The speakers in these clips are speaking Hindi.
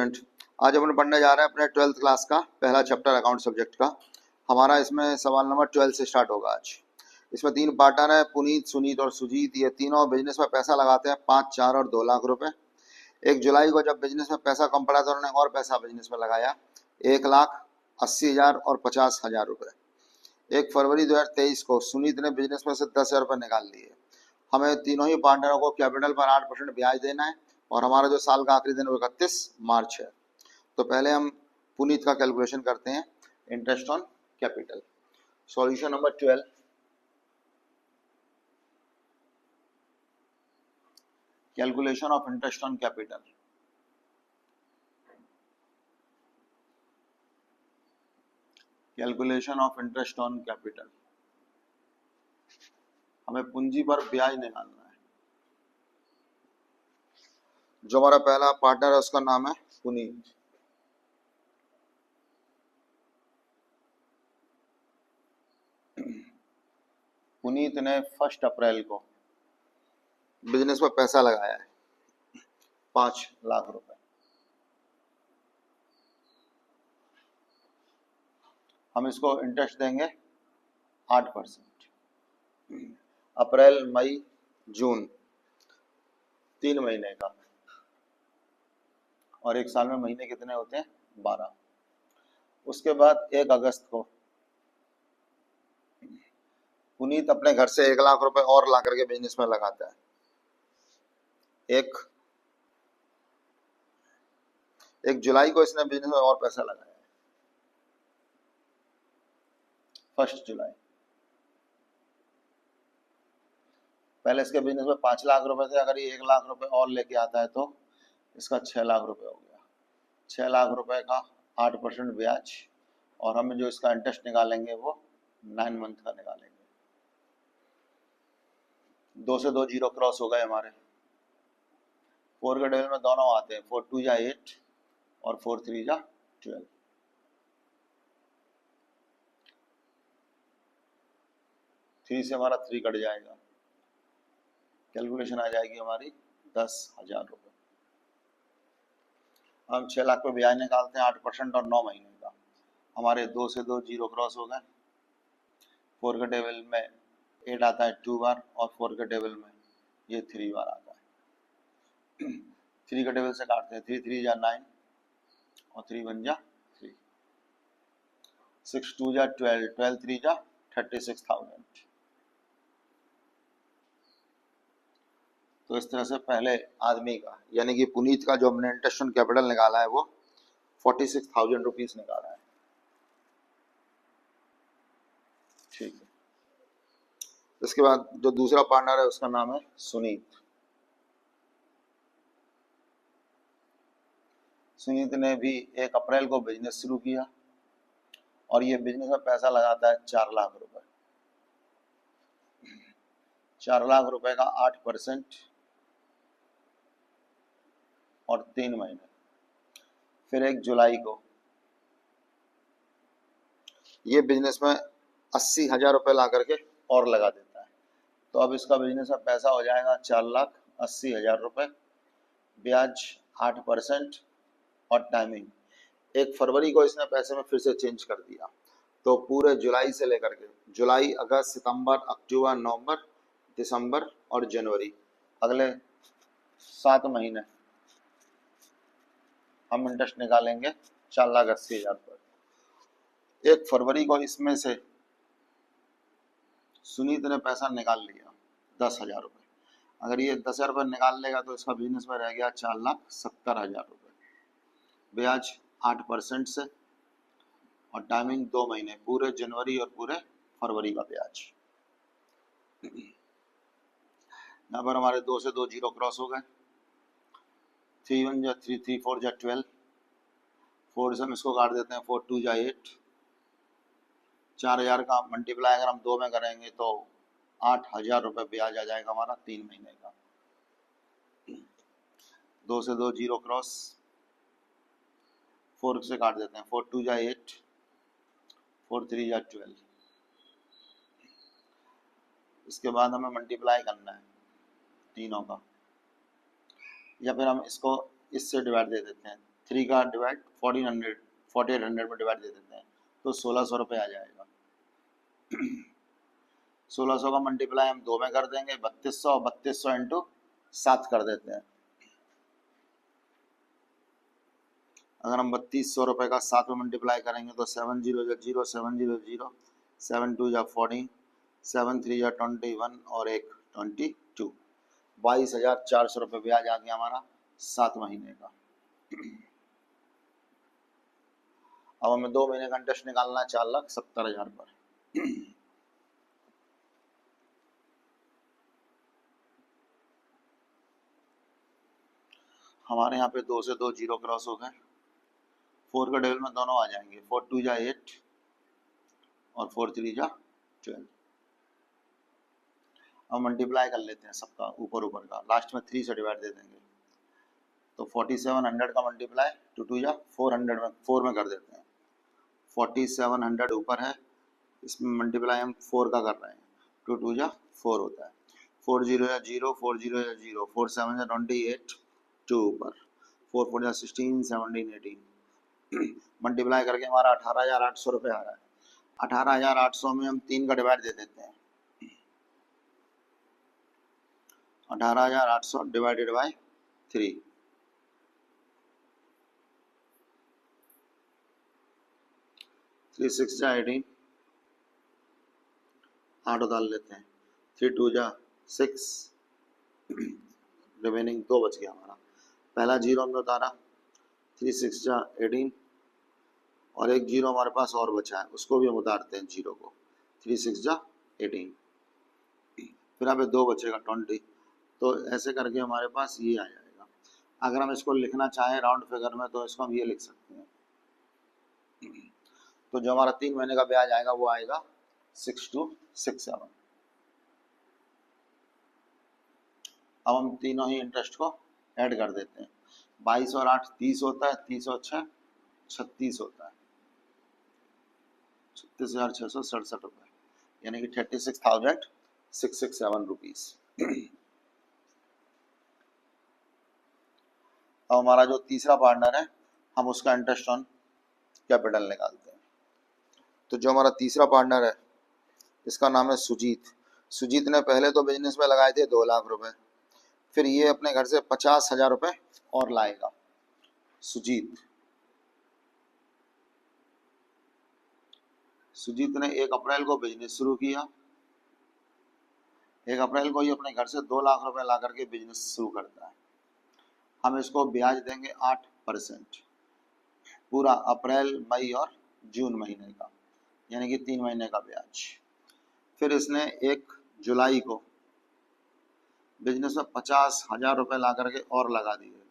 आज अपन पढ़ने जा रहे हैं अपने 12th क्लास का पहला चैप्टर अकाउंट सब्जेक्ट का। हमारा इसमें सवाल नंबर 12 से स्टार्ट होगा आज। इसमें तीन पार्टनर है, पुनीत, सुनीत और सुजीत। ये तीनों बिजनेस में पैसा लगाते हैं 5, 4 और 2 लाख रुपए। 1 जुलाई को जब बिजनेस में पैसा कम पड़ा तो उन्होंने और पैसा बिजनेस में लगाया 1,80,000 और 50,000 रुपए। 1 फरवरी 2023 को सुनीत ने बिजनेस में से 10,000 रुपए निकाल लिए। हमें तीनों ही पार्टनरों को कैपिटल पर 8% ब्याज देना है और हमारा जो साल का आखिरी दिन वो 31 मार्च है। तो पहले हम पुनीत का कैलकुलेशन करते हैं, interest on capital. Solution number 12, calculation of interest on capital. Calculation of interest on capital, हमें पूंजी पर ब्याज निकालना है। जो हमारा पहला पार्टनर है उसका नाम है पुनीत। पुनीत ने 1 अप्रैल को बिजनेस में पैसा लगाया है 5 लाख रुपए। हम इसको इंटरेस्ट देंगे 8%। अप्रैल, मई, जून 3 महीने का, और एक साल में महीने कितने होते हैं? 12। उसके बाद 1 अगस्त को पुनीत अपने घर से 1 लाख रुपए और ला करके बिजनेस में लगाता है। 1 जुलाई को इसने बिजनेस में और पैसा लगाया है, 1 जुलाई। पहले इसके बिजनेस में 5 लाख रुपए थे, अगर ये 1 लाख रुपए और लेके आता है तो इसका 6 लाख रुपए हो गया। 6 लाख रुपए का 8% ब्याज, और हम जो इसका इंटरेस्ट निकालेंगे वो 9 मंथ का निकालेंगे। 2 से 2 जीरो क्रॉस हो गए हमारे। 4 के टेबल में दोनों आते हैं, 4 2 जा 8 और 4 3 जा 12। 3 से हमारा 3 कट जाएगा, कैलकुलेशन आ जाएगी हमारी 10,000 रुपए। हम 6 लाख पे ब्याज निकालते हैं 8% और 9 महीने का। हमारे 2 से 2 जीरो क्रॉस हो गए। 4 के टेबल में 8 आता है 2 बार, और 4 के टेबल में ये 3 बार आता है। 3 के टेबल से काटते हैं, 3 3 जा 9 और 3 1 जा 3, 6 2 जा 12, 12 3 जा 36,000। तो इस तरह से पहले आदमी का यानी कि पुनीत का जो हमने इंटरेस्ट ऑन कैपिटल निकाला है वो 46,000 रुपीज निकाला है। ठीक है। इसके बाद जो दूसरा पार्टनर है उसका नाम है सुनीत। सुनीत ने भी 1 अप्रैल को बिजनेस शुरू किया और ये बिजनेस में पैसा लगाता है 4 लाख रुपए। 4 लाख रुपए का 8% और 3 महीने। फिर 1 जुलाई को ये बिजनेस में 80,000 रुपए ला करके और लगा देता है। तो अब इसका बिजनेस में पैसा हो जाएगा 4,80,000 रुपए, ब्याज 8% और टाइमिंग 1 फरवरी को इसने पैसे में फिर से चेंज कर दिया। तो पूरे जुलाई से लेकर के जुलाई, अगस्त, सितंबर, अक्टूबर, नवंबर, दिसंबर और जनवरी, अगले 7 महीने हम इंटरेस्ट निकालेंगे 4,80,000 पर। 1 फरवरी को इसमें से सुनीत ने पैसा निकाल लिया 10,000 रुपए। अगर ये 10,000 रुपए निकाल लेगा तो इसका बिजनेस में रह गया 4,70,000 रुपए, ब्याज 8% से और टाइमिंग 2 महीने, पूरे जनवरी और पूरे फरवरी का ब्याज। यहाँ पर हमारे 2 से 2 जीरो क्रॉस हो गए। 3 1 जा 3, 3 4 जा 12, 4 से हम इसको काट देते हैं, 4 2 जा 8। 4,000 का मल्टीप्लाई अगर हम 2 में करेंगे तो 8,000 रुपए ब्याज आ जाएगा हमारा 3 महीने का। 2 से 2 जीरो क्रॉस, 4 से काट देते हैं, 4 2 जा 8, 4 3 जा 12। इसके बाद हमें मल्टीप्लाई करना है तीनों का, या फिर हम इसको इससे डिवाइड दे देते हैं। 3 का डिवाइड 4800 में डिवाइड दे देते हैं तो 1600 रुपये आ जाएगा। 1600 का मल्टीप्लाई हम 2 में कर देंगे 3200 इंटू 7 कर देते हैं। अगर हम 3200 रुपये का 7 में मल्टीप्लाई करेंगे तो 7 0 0 7 0 0 7 2 14 7 3 21 और 1 22 22,400 रुपये ब्याज आ गया हमारा 7 महीने का। अब हमें 2 महीने का इंटरेस्ट निकालना है 4,70,000 पर। हमारे यहाँ पे 2 से 2 जीरो क्रॉस हो गए, 4 का टेबल में दोनों आ जाएंगे, 4 2 जा 8 और 4 3 जा 12। अब मल्टीप्लाई कर लेते हैं सबका ऊपर का, लास्ट में 3 से डिवाइड दे देंगे तो 4700 का मल्टीप्लाई 2 2 जा 400 में 4 में कर देते हैं। 4700 ऊपर है, इसमें मल्टीप्लाई हम 4 का कर रहे हैं, 2 2 जा 4 होता है, 4 0 जा 0 4 0 जा 0 4 7 जा 28 2 ऊपर 4 4 जा 16 17 18 मल्टीप्लाई करके हमारा 18,800 रुपये आ रहा है। 18,800 में हम 3 का डिवाइड दे देते हैं, 18,800 डिवाइडेड बाय 3 3 6 जा 18 8 उतार लेते हैं, 3 2 जा 6 रिमेनिंग 2 बच गया हमारा। पहला जीरो हमने उतारा, 3 6 जा 18 और एक जीरो हमारे पास और बचा है, उसको भी हम उतारते हैं जीरो को, 3 6 जा 18 फिर यहाँ पे 2 बचेगा 20। तो ऐसे करके हमारे पास ये आ जाएगा। अगर हम इसको लिखना चाहें राउंड फिगर में तो इसको हम ये लिख सकते हैं। तो जो हमारा 3 महीने का ब्याज आएगा वो आएगा 6267। अब हम तीनों ही इंटरेस्ट को ऐड कर देते हैं, 22 और 8 30 होता है, 30 और 6 36 होता है, 36,667 रुपये, यानी कि 36,667 रुपीज। अब हमारा जो तीसरा पार्टनर है हम उसका इंटरेस्ट ऑन कैपिटल निकालते हैं। तो जो हमारा तीसरा पार्टनर है इसका नाम है सुजीत। सुजीत ने पहले तो बिजनेस में लगाए थे 2 लाख रुपए, फिर ये अपने घर से 50,000 रुपये और लाएगा। सुजीत ने 1 अप्रैल को बिजनेस शुरू किया, 1 अप्रैल को ही अपने घर से 2 लाख रुपए ला करके बिजनेस शुरू करता है। हम इसको ब्याज देंगे 8%, पूरा अप्रैल मई और जून महीने का, यानी कि 3 महीने का ब्याज। फिर इसने 1 जुलाई को बिजनेस में 50,000 रुपये ला करके और लगा दिए,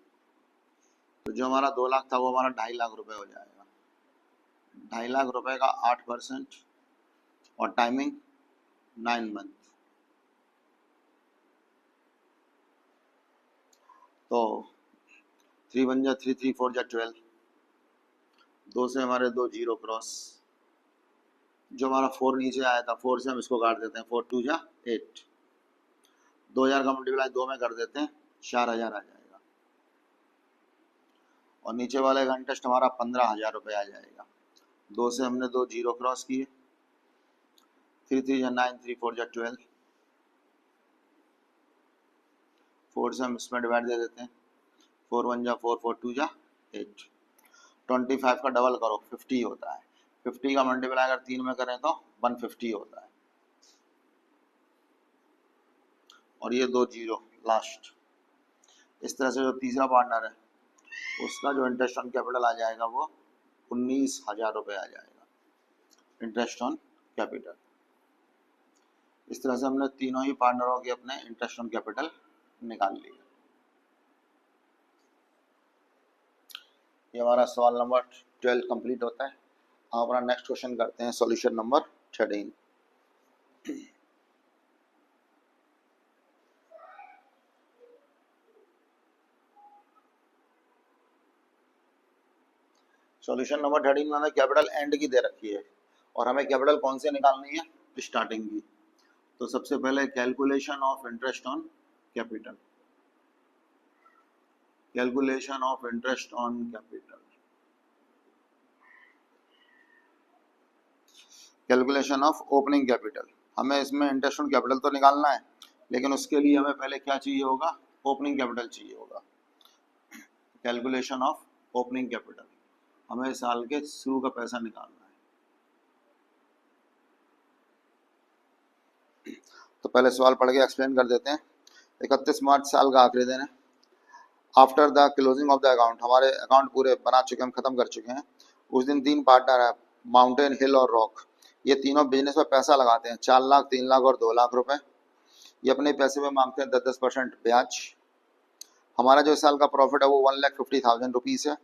तो जो हमारा 2 लाख था वो हमारा 2.5 लाख रुपए हो जाएगा। 2.5 लाख रुपए का 8% और टाइमिंग 9 मंथ। तो 3 1 जा 3 3 4 जा 12, 2 से हमारे 2 जीरो क्रॉस, जो हमारा 4 नीचे आया था 4 से हम इसको काट देते हैं, 4 2 जा 8, 2000 का मल्टीप्लाई 2 में कर देते हैं, 4,000 आ जाएगा। और नीचे वाले का इंटरेस्ट हमारा 15,000 रुपये आ जाएगा। 2 से हमने 2 जीरो क्रॉस किए, 3 3 जा 9 3 4 जा 12, 4 से हम इसमें डिवाइड दे देते हैं, 4 1 जा 4 4 2 जा 8, 25 का डबल करो 50 होता है, 50 का मल्टीप्लाई अगर 3 में करें तो 150 होता है। और ये 2 जीरो लास्ट। इस तरह से जो तीसरा पार्टनर है उसका जो इंटरेस्ट ऑन कैपिटल आ जाएगा वो 19,000 रुपये आ जाएगा, इंटरेस्ट ऑन कैपिटल। इस तरह से हमने तीनों ही पार्टनरों के अपने इंटरेस्ट ऑन कैपिटल निकाल लिए। ये हमारा सवाल नंबर 12 कंप्लीट होता है। हम अपना नेक्स्ट क्वेश्चन करते हैं, सॉल्यूशन नंबर 13। सॉल्यूशन नंबर 13 में हमें कैपिटल एंड की दे रखी है और हमें कैपिटल कौन से निकालनी है, स्टार्टिंग की। तो सबसे पहले calculation of interest on capital. Calculation of interest on capital, calculation of opening capital. हमें इसमें इंटरेस्ट ऑन कैपिटल तो निकालना है, लेकिन उसके लिए हमें पहले क्या चाहिए होगा, ओपनिंग कैपिटल चाहिए होगा। कैलकुलेशन ऑफ ओपनिंग कैपिटल, हमें साल के शुरू का पैसा निकालना है। तो पहले सवाल पढ़ के एक्सप्लेन कर देते हैं। 31 मार्च साल का आखिरी दिन है। After the closing of the account, हमारे अकाउंट पूरे बना चुके हैं, हम खत्म कर चुके हैं। उस दिन 3 पार्टनर है, माउंटेन, हिल और रॉक। ये तीनों बिजनेस में पैसा लगाते हैं, 4 लाख, 3 लाख और 2 लाख रुपए। ये अपने पैसे में मांगते हैं 10% ब्याज। हमारा जो इस साल का प्रॉफिट है वो 1,50,000 रुपीज है।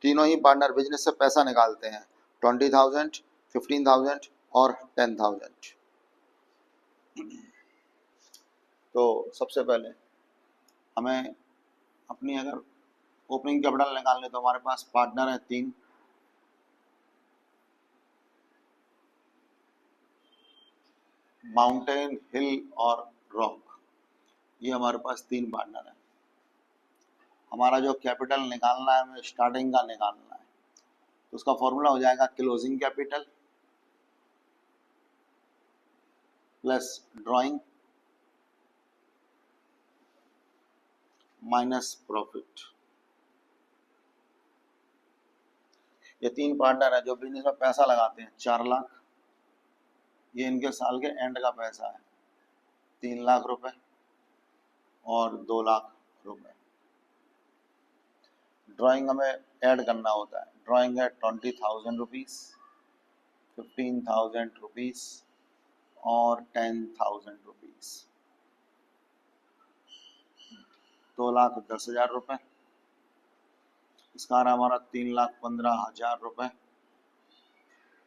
तीनों ही पार्टनर बिजनेस से पैसा निकालते हैं, 20,000, 15,000 और 10,000। तो सबसे पहले हमें अपनी अगर ओपनिंग कैपिटल निकालने, तो हमारे पास पार्टनर है 3, माउंटेन, हिल और रॉक। ये हमारे पास 3 पार्टनर है। हमारा जो कैपिटल निकालना है, हमें स्टार्टिंग का निकालना है, तो उसका फॉर्मूला हो जाएगा closing capital plus drawing minus profit. ये 3 पार्टनर है जो बिजनेस में पैसा लगाते हैं, 4 लाख, ये इनके साल के एंड का पैसा है, 3 लाख रुपए और 2 लाख रुपए। ड्राइंग हमें ऐड करना होता है, ड्राइंग है 20,000 रुपीज, 15,000 रुपीज और 10,000 रुपीज, 2,10,000 रुपए। इसका आ रहा है हमारा 3,15,000 रुपए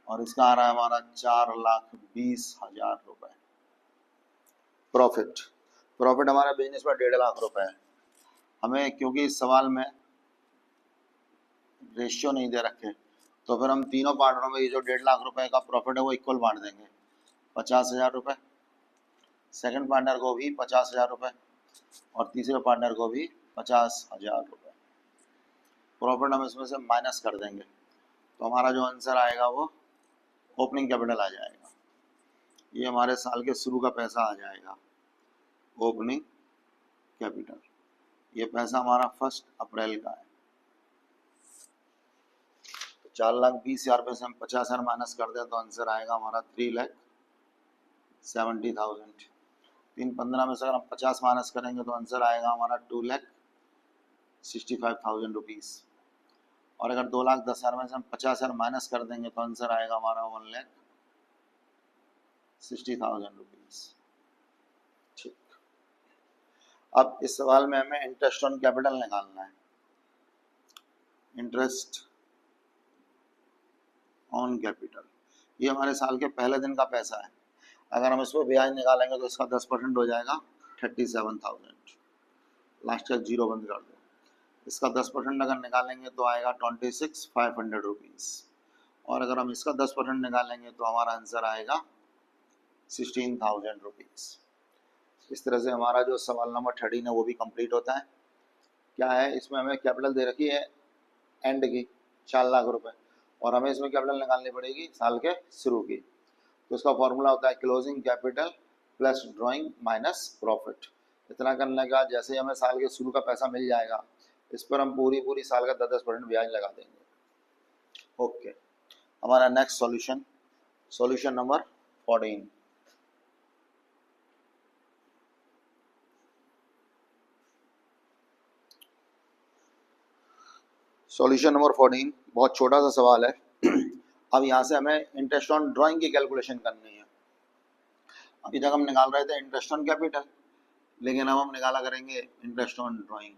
और इसका आ रहा है हमारा 4,20,000 रुपए। प्रॉफिट, प्रॉफिट हमारा बिजनेस में 1.5 लाख रुपए है। हमें क्योंकि इस सवाल में रेशियो नहीं दे रखे, तो फिर हम तीनों पार्टनरों में ये जो 1.5 लाख रुपए का प्रॉफिट है वो इक्वल बांट देंगे, 50,000 रुपए, सेकंड पार्टनर को भी 50,000 रुपए और तीसरे पार्टनर को भी 50,000 रुपए। प्रॉफिट हम इसमें से माइनस कर देंगे, तो हमारा जो आंसर आएगा वो ओपनिंग कैपिटल आ जाएगा। ये हमारे साल के शुरू का पैसा आ जाएगा, ओपनिंग कैपिटल। ये पैसा हमारा 1 अप्रैल का है। 4,20,000 रुपये से हम 50,000 माइनस कर दें तो आंसर आएगा हमारा 3,70,000। 3,15 में से अगर हम 50 माइनस करेंगे तो आंसर आएगा हमारा 2,65,000 रुपीज़। और अगर 2,10,000 में से हम 50,000 माइनस कर देंगे तो आंसर आएगा हमारा 1,60,000 रुपीज़। ठीक, अब इस सवाल में हमें इंटरेस्ट ऑन कैपिटल निकालना है। इंटरेस्ट ऑन कैपिटल, ये हमारे साल के पहले दिन का पैसा है। अगर हम इसको ब्याज निकालेंगे तो इसका 10% हो जाएगा 37,000। लास्ट का जीरो बंद कर दो। इसका 10% अगर निकालेंगे तो आएगा 26,500 रुपीज़। और अगर हम इसका 10% निकालेंगे तो हमारा आंसर आएगा 16,000 रुपीज़। इस तरह से हमारा जो सवाल नंबर 13 है वो भी कंप्लीट होता है। क्या है, इसमें हमें कैपिटल दे रखी है एंड की 4 लाख रुपए, और हमें इसमें कैपिटल निकालनी पड़ेगी साल के शुरू की। तो उसका फॉर्मूला होता है closing capital plus drawing minus profit. इतना करने के बाद जैसे ही हमें साल के शुरू का पैसा मिल जाएगा, इस पर हम पूरी साल का 10% ब्याज लगा देंगे। ओके, हमारा next solution, solution number 14। Solution number 14 बहुत छोटा सा सवाल है। अब यहाँ से हमें इंटरेस्ट ऑन ड्राइंग की कैलकुलेशन करनी है। अभी तक हम निकाल रहे थे इंटरेस्ट ऑन कैपिटल, लेकिन अब हम निकाला करेंगे interest on drawing.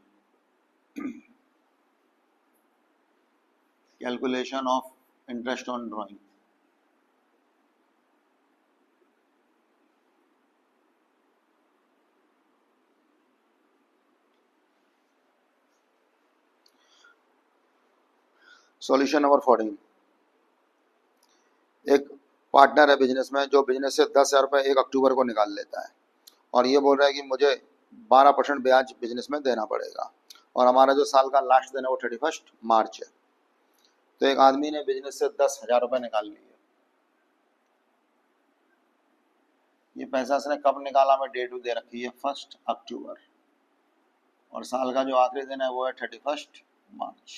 Calculation of interest on drawing. Solution number 14, एक पार्टनर है बिजनेस में जो बिजनेस से 10,000 रुपये 1 अक्टूबर को निकाल लेता है, और ये बोल रहा है कि मुझे 12% ब्याज बिजनेस में देना पड़ेगा, और हमारा जो साल का लास्ट दिन है वो 31 मार्च है। तो एक आदमी ने बिजनेस से 10,000 रुपये निकाल लिए। ये पैसा इसने कब निकाला, मैं डेट दे रखी है 1 अक्टूबर, और साल का जो आखिरी दिन है वो है 31 मार्च।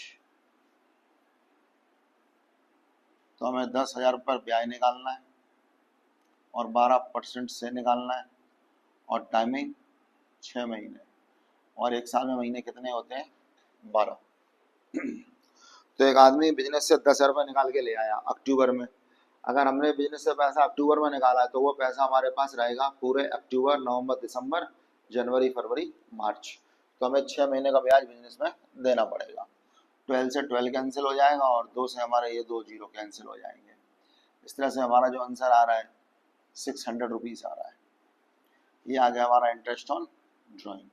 तो हमें 10,000 पर ब्याज निकालना है और 12% से निकालना है, और टाइमिंग 6 महीने, और एक साल में महीने कितने होते हैं, 12। तो एक आदमी बिजनेस से 10,000 रुपये निकाल के ले आया अक्टूबर में। अगर हमने बिजनेस से पैसा अक्टूबर में निकाला है तो वो पैसा हमारे पास रहेगा पूरे अक्टूबर, नवंबर, दिसंबर, जनवरी, फरवरी, मार्च। तो हमें 6 महीने का ब्याज बिजनेस में देना पड़ेगा। 12 से 12 कैंसिल हो जाएगा और 2 से हमारे ये 2 जीरो कैंसिल हो जाएंगे। इस तरह से हमारा जो आंसर आ रहा है 600 रुपीज़ आ रहा है। ये आ गया हमारा इंटरेस्ट ऑन ड्राइंग।